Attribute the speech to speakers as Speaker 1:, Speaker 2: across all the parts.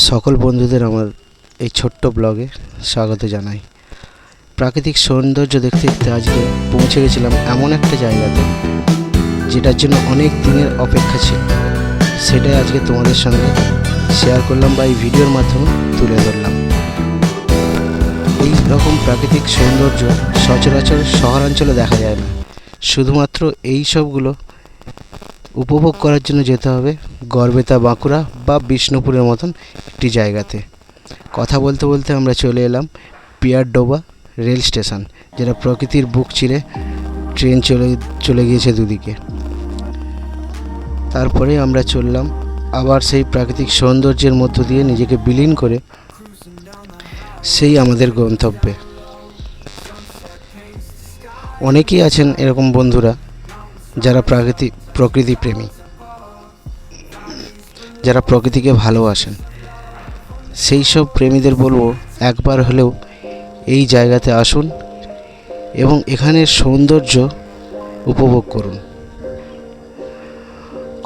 Speaker 1: সকল বন্ধুদের আমার এই ছোট্ট ব্লগে স্বাগত জানাই। প্রাকৃতিক সৌন্দর্য দেখতে দেখতে আজকে পৌঁছে গেছিলাম এমন একটা জায়গাতে যেটার জন্য অনেক দিনের অপেক্ষা ছিল। সেটাই আজকে তোমাদের সঙ্গে শেয়ার করলাম বা এই ভিডিওর মাধ্যমে তুলে ধরলাম। এই রকম প্রাকৃতিক সৌন্দর্য সচরাচর শহরাঞ্চলে দেখা যায় না। শুধুমাত্র এই সবগুলো উপভোগ করার জন্য যেতে হবে গড়বেতা, বাঁকুড়া বা বিষ্ণুপুরের মতন একটি জায়গাতে। কথা বলতে বলতে আমরা চলে এলাম পিয়ারডোবা রেল স্টেশন, যেটা প্রকৃতির বুক চিরে ট্রেন চলে গিয়েছে দুদিকে। তারপরে আমরা চললাম আবার সেই প্রাকৃতিক সৌন্দর্যের মধ্য দিয়ে নিজেকে বিলীন করে সেই আমাদের গন্তব্যে। অনেকেই আছেন এরকম বন্ধুরা যারা প্রকৃতি প্রেমী, যারা প্রকৃতিকে ভালোবাসেন। সেই সব প্রেমীদের বলবো একবার হলেও এই জায়গাতে আসুন এবং এখানের সৌন্দর্য উপভোগ করুন।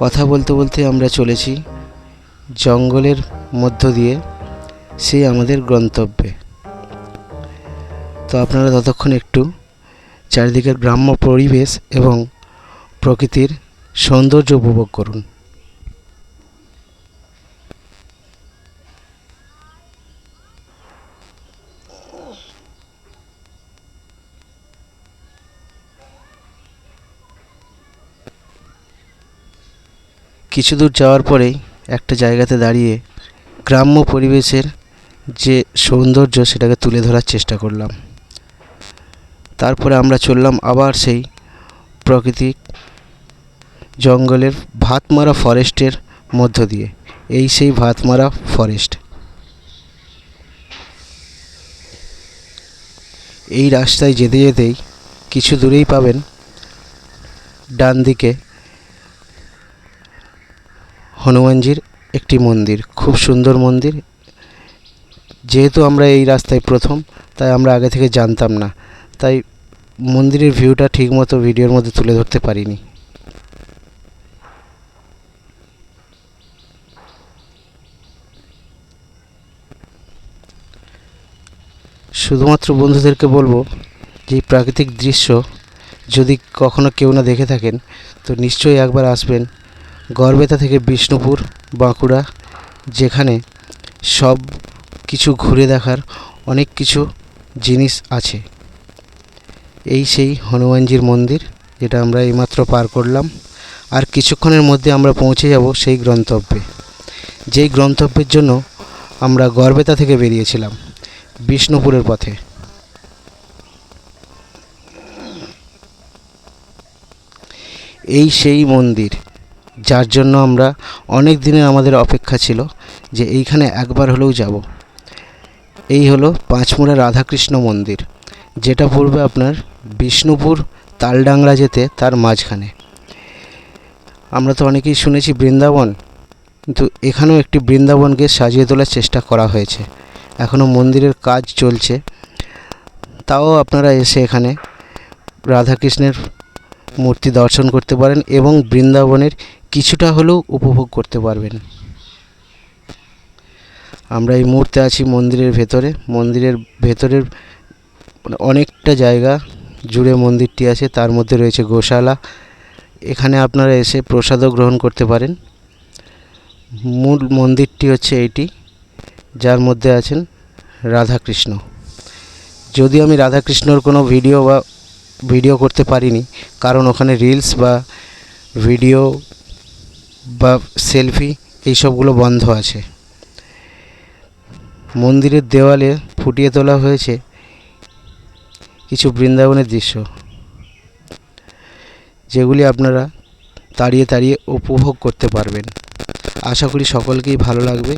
Speaker 1: কথা বলতে বলতে আমরা চলেছি জঙ্গলের মধ্য দিয়ে সেই আমাদের গন্তব্যে। তো আপনারা ততক্ষণ একটু চারিদিকের গ্রাম্য পরিবেশ এবং প্রকৃতির সৌন্দর্য উপভোগ করুন। কিছু দূর যাওয়ার পরেই একটা জায়গাতে দাঁড়িয়ে গ্রাম্য পরিবেশের যে সৌন্দর্য সেটাকে তুলে ধরার চেষ্টা করলাম। তারপরে আমরা চললাম আবার সেই প্রাকৃতিক জঙ্গলের ভাতমারা ফরেস্টের মধ্য দিয়ে। এই সেই ভাতমারা ফরেস্ট। এই রাস্তায় যেতে যেতেই কিছু দূরেই পাবেন ডান দিকে হনুমানজির একটি মন্দির, খুব সুন্দর মন্দির। যেহেতু আমরা এই রাস্তায় প্রথম, তাই আমরা আগে থেকে জানতাম না, তাই মন্দিরের ভিউটা ঠিকমতো ভিডিওর মধ্যে তুলে ধরতে পারিনি। শুধুমাত্র বন্ধুদেরকে বলবো যে এই প্রাকৃতিক দৃশ্য যদি কখনো কেউ না দেখে থাকেন তো নিশ্চয়ই একবার আসবেন গড়বেতা থেকে বিষ্ণুপুর, বাঁকুড়া, যেখানে সব কিছু ঘুরে দেখার অনেক কিছু জিনিস আছে। এই সেই হনুমানজির মন্দির, যেটা আমরা এইমাত্র পার করলাম। আর কিছুক্ষণের মধ্যে আমরা পৌঁছে যাব সেই গন্তব্যে, যেই গন্তব্যের জন্য আমরা গড়বেতা থেকে বেরিয়েছিলাম বিষ্ণুপুরের পথে। এই সেই মন্দির যার জন্য আমরা অনেক দিনের আমাদের অপেক্ষা ছিল যে এইখানে একবার হলেও যাব। এই হলো পাঁচমুড়া রাধাকৃষ্ণ মন্দির, যেটা পড়বে আপনার বিষ্ণুপুর তালডাংরা যেতে তার মাঝখানে। আমরা তো অনেকেই শুনেছি বৃন্দাবন, কিন্তু এখানেও একটি বৃন্দাবনকে সাজিয়ে তোলার চেষ্টা করা হয়েছে। এখনও মন্দিরের কাজ চলছে। তাও আপনারা এসে এখানে রাধাকৃষ্ণের মূর্তি দর্শন করতে পারেন এবং বৃন্দাবনের কিছুটা হলেও উপভোগ করতে পারবেন। আমরা এই মুহূর্তে আছি মন্দিরের ভেতরে। মন্দিরের ভেতরের অনেকটা জায়গা জুড়ে মন্দিরটি আছে, তার মধ্যে রয়েছে গোশালা। এখানে আপনারা এসে প্রসাদও গ্রহণ করতে পারেন। মূল মন্দিরটি হচ্ছে এইটি, যার মধ্যে আছেন রাধাকৃষ্ণ। যদিও আমি রাধাকৃষ্ণর কোনো ভিডিও করতে পারিনি, কারণ ওখানে রিলস বা ভিডিও বা সেলফি এইসবগুলো বন্ধ আছে। মন্দিরের দেওয়ালে ফুটিয়ে তোলা হয়েছে কিছু বৃন্দাবনের দৃশ্য, যেগুলি আপনারা তাড়িয়ে তাড়িয়ে উপভোগ করতে পারবেন। আশা করি সকলকেই ভালো লাগবে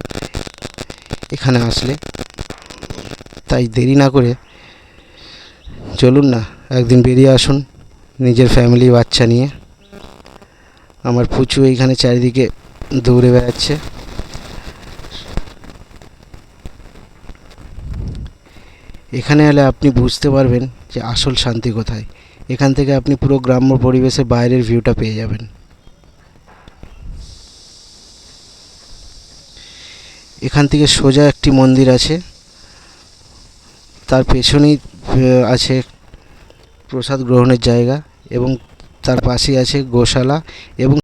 Speaker 1: এখানে আসলে। তাই দেরি না করে চলুন না একদিন বেরিয়ে আসুন নিজের ফ্যামিলি, বাচ্চা নিয়ে। আমার পুচু এইখানে চারিদিকে দৌড়ে বেড়াচ্ছে। এখানে এলে আপনি বুঝতে পারবেন যে আসল শান্তি কোথায়। এখান থেকে আপনি পুরো গ্রাম্য পরিবেশে বাইরের ভিউটা পেয়ে যাবেন। এখান থেকে সোজা একটি মন্দির আছে, তার পেছনেই আছে প্রসাদ গ্রহণের জায়গা এবং তার পাশেই আছে গোশালা এবং